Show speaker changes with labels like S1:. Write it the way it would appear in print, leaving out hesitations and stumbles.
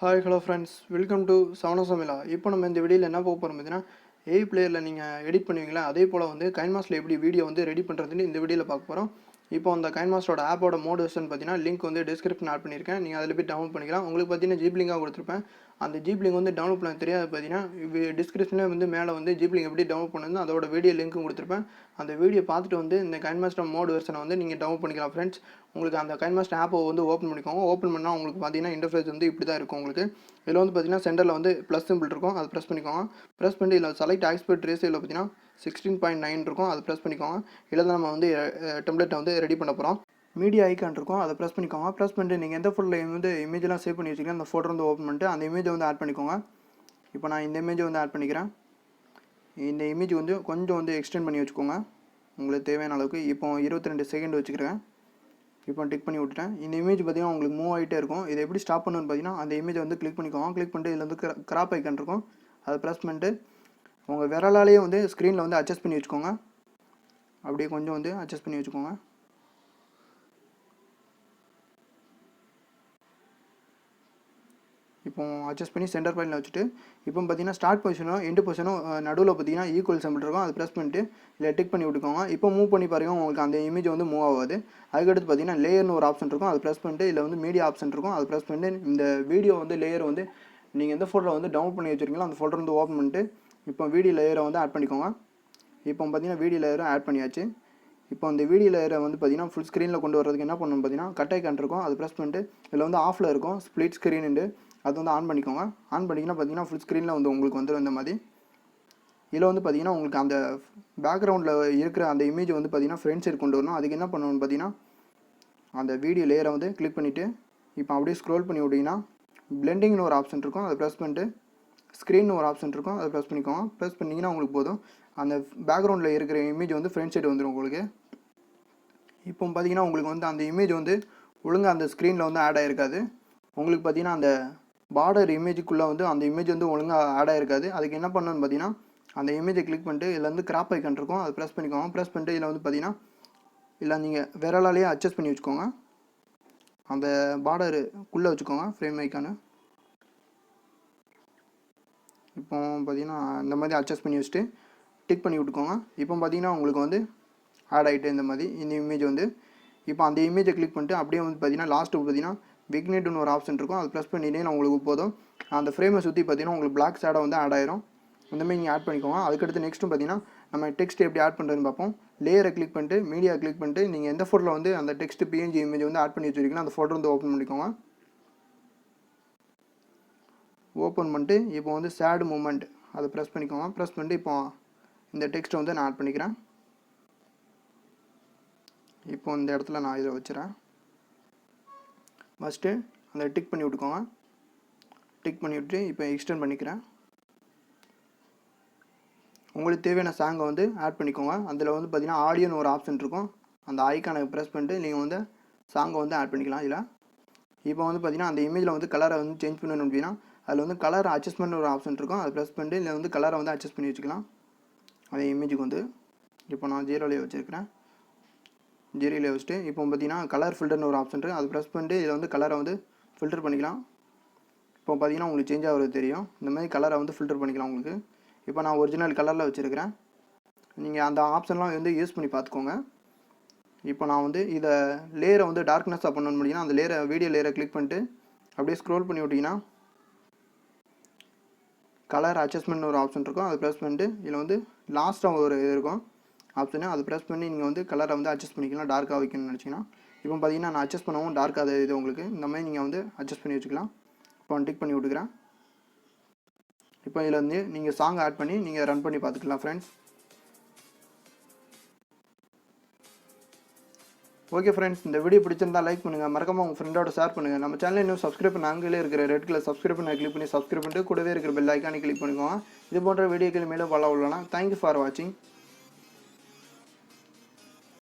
S1: Hi hello friends, welcome to சவனசமிலா. இப்போ நம்ம இந்த வீடியோவில் என்ன பார்க்க போகிறோம் பார்த்தீங்கன்னா, ஏஐ பிளேயரில் நீங்கள் எடிட் பண்ணுவீங்களா, அதே போல் வந்து கைன்மாஸ்டரில் எப்படி வீடியோ வந்து ரெடி பண்ணுறதுன்னு இந்த வீடியோவில் பார்க்க போகிறோம். இப்போ அந்த கைன்மாஸ்டரோட ஆப்போட மோட் வெர்ஷன் பார்த்தீங்கன்னா லிங்க் வந்து டிஸ்கிரிப்ஷன் ஆட் பண்ணியிருக்கேன். நீங்கள் அதில் போய் டவுன்லோட் பண்ணிக்கலாம். உங்களுக்கு பார்த்தீங்கன்னா ஜிப் லிங்காக கொடுத்துருப்பேன். அந்த ஜிப் லிங்க் வந்து டவுன்லோட் பண்ண தெரியாது பார்த்தீங்கன்னா டிஸ்கிரிப்ஷனில் வந்து மேலே வந்து ஜிப் லிங்க் எப்படி டவுன்லோட் பண்ணுறது அதோட வீடியோ லிங்க்கும் கொடுத்துருப்பேன். அந்த வீடியோ பார்த்துட்டு வந்து இந்த கைன்மாஸ்டர் மோட் வெர்ஷனை வந்து நீங்கள் டவுன்லோட் பண்ணிக்கலாம் ஃப்ரெண்ட்ஸ். உங்களுக்கு அந்த கைன்மாஸ்டர் ஆப்பை வந்து ஓப்பன் பண்ணிக்கோங்க. ஓப்பன் பண்ணால் உங்களுக்கு பார்த்தீங்கன்னா இன்டர்ஃபேஸ் வந்து இப்படி தான் இருக்கும். உங்களுக்கு இதில் வந்து பார்த்தீங்கன்னா சென்டரில் வந்து ப்ளஸ் சிம்பிள் இருக்கும், அதை ப்ரெஸ் பண்ணிக்கோங்க. ப்ரெஸ் பண்ணி இதில் செலக்ட் ஆக்ஸ்பர்ட் ரேஷியோவில் பார்த்தீங்கன்னா 16.9 இருக்கும், அதை ப்ரெஸ் பண்ணிக்கோங்க. இதில் நம்ம வந்து டெம்ப்ளேட்டை வந்து ரெடி பண்ண போகிறோம். மீடியா ஐக்கான் இருக்கும், அதை ப்ரெஸ் பண்ணிக்கோங்க. ப்ரெஸ் பண்ணிட்டு நீங்கள் எந்த ஃபோல்டரில் வந்து இமேஜெலாம் சேவ் பண்ணி வச்சுக்கலாம் அந்த ஃபோல்டர் வந்து ஓப்பன் பண்ணிட்டு அந்த இமேஜை வந்து ஆட் பண்ணிக்கோங்க. இப்போ நான் இந்த இமேஜை வந்து ஆட் பண்ணிக்கிறேன். இந்த இமேஜ் வந்து கொஞ்சம் வந்து எக்ஸ்டெண்ட் பண்ணி வச்சுக்கோங்க உங்களுக்கு தேவையான அளவுக்கு. இப்போ 22 செகண்ட் வச்சுக்கிறேன். இப்போ டிக் பண்ணி விட்டுட்டேன். இந்த இமேஜ் பார்த்தீங்கன்னா உங்களுக்கு மூவ் ஆகிட்டே இருக்கும். இதை எப்படி ஸ்டாப் பண்ணணும்னு பார்த்தீங்கன்னா அந்த இமேஜை வந்து கிளிக் பண்ணிக்கோங்க. கிளிக் பண்ணிட்டு இதில் வந்து கிராப் ஐக்கான் இருக்கும், அதை ப்ரெஸ் பண்ணிட்டு உங்கள் விரலாலேயே வந்து ஸ்க்ரீனில் வந்து அட்ஜஸ்ட் பண்ணி வச்சுக்கோங்க. அப்படியே கொஞ்சம் வந்து அட்ஜஸ்ட் பண்ணி வச்சுக்கோங்க. இப்போ அட்ஜஸ்ட் பண்ணி சென்டர் பாயிண்டில் வச்சுட்டு இப்போ பார்த்தீங்கன்னா ஸ்டார்ட் பொசிஷனும் எண்டு பொசிஷனும் நடுவில் பார்த்தீங்கன்னா ஈக்குவல் சிம்பிள் இருக்கும், அதை ப்ரெஸ் பண்ணிட்டு இல்லை டிக் பண்ணி விட்டுக்கோங்க. இப்போ மூவ் பண்ணி பாருங்க, உங்களுக்கு அந்த இமேஜ் வந்து மூவ் ஆகாது. அதுக்கடுத்து பார்த்தீங்கன்னா லேயர்னு ஒரு ஆப்ஷன் இருக்கும், அதை ப்ரெஸ் பண்ணிட்டு இதில் வந்து மீடியா ஆப்ஷன் இருக்கும், அதை ப்ரெஸ் பண்ணிட்டு இந்த வீடியோ வந்து லேயர் வந்து நீங்கள் எந்த ஃபோல்டரை வந்து டவுன்லோட் பண்ணி வச்சுருக்கீங்களோ அந்த ஃபோல்டர் வந்து ஓப்பன் பண்ணிட்டு இப்போ வீடியோ லேயரை வந்து ஆட் பண்ணிக்கோங்க. இப்போ பார்த்தீங்கன்னா வீடியோ லேயரும் ஆட் பண்ணியாச்சு. இப்போ அந்த வீடியோ லேயரை வந்து பார்த்தீங்கன்னா ஃபுல் ஸ்க்ரீனில் கொண்டு வரதுக்கு என்ன பண்ணணும் பார்த்தீங்கன்னா கட் ஐக்கான் இருக்கும், அதை ப்ரெஸ் பண்ணிட்டு இதில் வந்து ஆஃபில் இருக்கும் ஸ்ப்ளிட் ஸ்க்ரீனுண்டு, அது வந்து ஆன் பண்ணிக்கோங்க. ஆன் பண்ணிங்கன்னா பார்த்தீங்கன்னா ஃபுல் ஸ்க்ரீனில் வந்து உங்களுக்கு வந்துடும் இந்த மாதிரி. இதில் வந்து பார்த்தீங்கன்னா உங்களுக்கு அந்த பேக்ரவுண்டில் இருக்கிற அந்த இமேஜ் வந்து பார்த்தீங்கன்னா ஃப்ரண்ட் சைடு கொண்டு வரணும். அதுக்கு என்ன பண்ணணும்னு பார்த்தீங்கன்னா அந்த வீடியோ லேயரை வந்து கிளிக் பண்ணிவிட்டு இப்போ அப்படியே ஸ்க்ரோல் பண்ணி விட்டிங்கன்னா பிளெண்டிங்னு ஒரு ஆப்ஷன் இருக்கும், அதை ப்ரெஸ் பண்ணிட்டு ஸ்க்ரீன் ஒரு ஆப்ஷன் இருக்கும், அதை ப்ரெஸ் பண்ணிக்கோங்க. ப்ரெஸ் பண்ணிங்கன்னா உங்களுக்கு போதும் அந்த பேக்ரவுண்டில் இருக்கிற இமேஜ் வந்து ஃப்ரண்ட் சைடு வந்துடும் உங்களுக்கு. இப்போ பார்த்தீங்கன்னா உங்களுக்கு வந்து அந்த இமேஜ் வந்து ஒழுங்காக அந்த ஸ்க்ரீனில் வந்து ஆட் ஆகிருக்காது. உங்களுக்கு பார்த்தீங்கன்னா அந்த பார்டர் இமேஜுக்குள்ளே வந்து அந்த இமேஜ் வந்து ஒழுங்காக ஆட் ஆகிருக்காது. அதுக்கு என்ன பண்ணணும்னு பார்த்தீங்கன்னா அந்த இமேஜை கிளிக் பண்ணிட்டு இதில் வந்து கிராப் ஐக்கான் இருக்கும், அதை ப்ரெஸ் பண்ணிக்கோங்க. ப்ரெஸ் பண்ணிட்டு இதில் வந்து பார்த்தீங்கன்னா இல்லை நீங்கள் விரலாலேயே அட்ஜஸ்ட் பண்ணி வச்சுக்கோங்க. அந்த பார்டருக்குள்ளே வச்சுக்கோங்க ஃப்ரேம் ஐக்கானு. இப்போ பார்த்தீங்கன்னா இந்த மாதிரி அட்ஜஸ்ட் பண்ணி வச்சுட்டு டிக் பண்ணி விட்டுக்கோங்க. இப்போ பார்த்தீங்கன்னா உங்களுக்கு வந்து ஆட் ஆகிட்டு இந்த மாதிரி இந்த இமேஜ் வந்து. இப்போ அந்த இமேஜை கிளிக் பண்ணிட்டு அப்படியே வந்து பார்த்தீங்கன்னா லாஸ்ட்டு பார்த்தீங்கன்னா விக்னேட்னு ஒரு ஆப்ஷன் இருக்கும், அதை ப்ரெஸ் பண்ணிட்டே உங்களுக்கு போதும் அந்த ஃப்ரேமை சுற்றி பார்த்தீங்கன்னா உங்களுக்கு பிளாக் ஷேடோ வந்து ஆட் ஆயிரும். இந்த மாதிரி நீங்கள் ஆட் பண்ணிக்கோங்க. அதுக்கடுத்து நெக்ஸ்ட்டு பார்த்தீங்கன்னா நம்ம டெக்ஸ்ட் எப்படி ஆட் பண்ணுறதுன்னு பார்ப்போம். லேயரை கிளிக் பண்ணிட்டு மீடியா கிளிக் பண்ணிட்டு நீங்கள் எந்த ஃபோட்டோவில் வந்து அந்த டெக்ஸ்ட் பிஎன்ஜி இமேஜ் வந்து ஆட் பண்ணி வச்சுருக்கீங்களோ அந்த ஃபோட்டோ வந்து ஓப்பன் பண்ணிக்கோங்க. ஓப்பன் பண்ணிட்டு இப்போ வந்து சேட் மூமெண்ட் அதை ப்ரெஸ் பண்ணிக்கோங்க. ப்ரெஸ் பண்ணிட்டு இப்போ இந்த டெக்ஸ்ட்டை வந்து நான் ஆட் பண்ணிக்கிறேன். இப்போ இந்த இடத்துல நான் இதை வச்சுறேன். ஃபஸ்ட்டு அந்த டிக் பண்ணி விட்டுக்கோங்க. டிக் பண்ணி விட்டு இப்போ எக்ஸ்டெண்ட் பண்ணிக்கிறேன். உங்களுக்கு தேவையான சாங்கை வந்து ஆட் பண்ணிக்கோங்க. அதில் வந்து பார்த்தீங்கன்னா ஆடியோன்னு ஒரு ஆப்ஷன் இருக்கும், அந்த ஐக்கானை ப்ரெஸ் பண்ணிட்டு நீங்கள் வந்து சாங்கை வந்து ஆட் பண்ணிக்கலாம். இதில் இப்போ வந்து பார்த்தீங்கன்னா அந்த இமேஜில் வந்து கலரை வந்து சேஞ்ச் பண்ணணும் அப்படின்னா அதில் வந்து கலர் அட்ஜஸ்ட்மெண்ட் ஒரு ஆப்ஷன் இருக்கும், அதை ப்ரெஸ் பண்ணிட்டு இதில் வந்து கலரை வந்து அட்ஜஸ்ட் பண்ணி வச்சுக்கலாம். அந்த இமேஜுக்கு வந்து இப்போ நான் 0லேயே வச்சுருக்கிறேன். 0லேயே வச்சுட்டு இப்போ பார்த்தீங்கன்னா கலர் ஃபில்டர்னு ஒரு ஆப்ஷன் இருக்குது, அதை ப்ரெஸ் பண்ணிட்டு இதில் வந்து கலரை வந்து ஃபில்டர் பண்ணிக்கலாம். இப்போ பார்த்தீங்கன்னா உங்களுக்கு சேஞ்ச் ஆகிறது தெரியும். இந்த மாதிரி கலரை வந்து ஃபில்டர் பண்ணிக்கலாம் உங்களுக்கு. இப்போ நான் ஒரிஜினல் கலரில் வச்சுருக்கிறேன். நீங்கள் அந்த ஆப்ஷன்லாம் வந்து யூஸ் பண்ணி பார்த்துக்கோங்க. இப்போ நான் வந்து இதை லேயரை வந்து டார்க்னஸாக பண்ணணும்னு முடியும்னா அந்த லேயரை வீடியோ லேயரை கிளிக் பண்ணிட்டு அப்படியே ஸ்க்ரோல் பண்ணி விட்டிங்கன்னா கலர் அட்ஜஸ்ட்மெண்ட் ஒரு ஆப்ஷன் இருக்கும், அதை ப்ரெஸ் பண்ணிட்டு இதில் வந்து லாஸ்ட்டாக ஒரு இது இருக்கும் ஆப்ஷனு, அதை ப்ரெஸ் பண்ணி நீங்கள் வந்து கலரை வந்து அட்ஜஸ்ட் பண்ணிக்கலாம் டார்க்காக வைக்கணும்னு நினச்சிங்கன்னா. இப்போ பார்த்தீங்கன்னா நான் அட்ஜஸ்ட் பண்ணவும் டார்க்காக இது உங்களுக்கு இந்த மாதிரி நீங்கள் வந்து அட்ஜஸ்ட் பண்ணி வச்சுக்கலாம். இப்போ டிக் பண்ணி விட்டுக்கிறேன். இப்போ இதில் வந்து நீங்கள் சாங் ஆட் பண்ணி நீங்கள் ரன் பண்ணி பார்த்துக்கலாம் ஃப்ரெண்ட்ஸ். ஓகே ஃப்ரெண்ட்ஸ், இந்த வீடியோ பிடிச்சிருந்தா லைக் பண்ணுங்கள், மறக்காமல் உங்கள் ஃப்ரெண்டோட ஷேர் பண்ணுங்கள். நம்ம சேனல் இன்னும் சப்ஸ்கிரைப் பண்ண அங்கேயே இருக்கிற ரெட் கலர் சப்ஸ்கிரைப் பண்ண கிளிக் பண்ணி சப்ஸ்கிரைப் பண்ணிட்டு கூடவே இருக்கிற பெல் ஐக்கானை கிளிக் பண்ணிக்கோங்க. இது போன்ற வீடியோக்கள் மேலும் ஃபாலோ பண்ணலாம். தேங்க்யூ ஃபார் வாட்சிங்.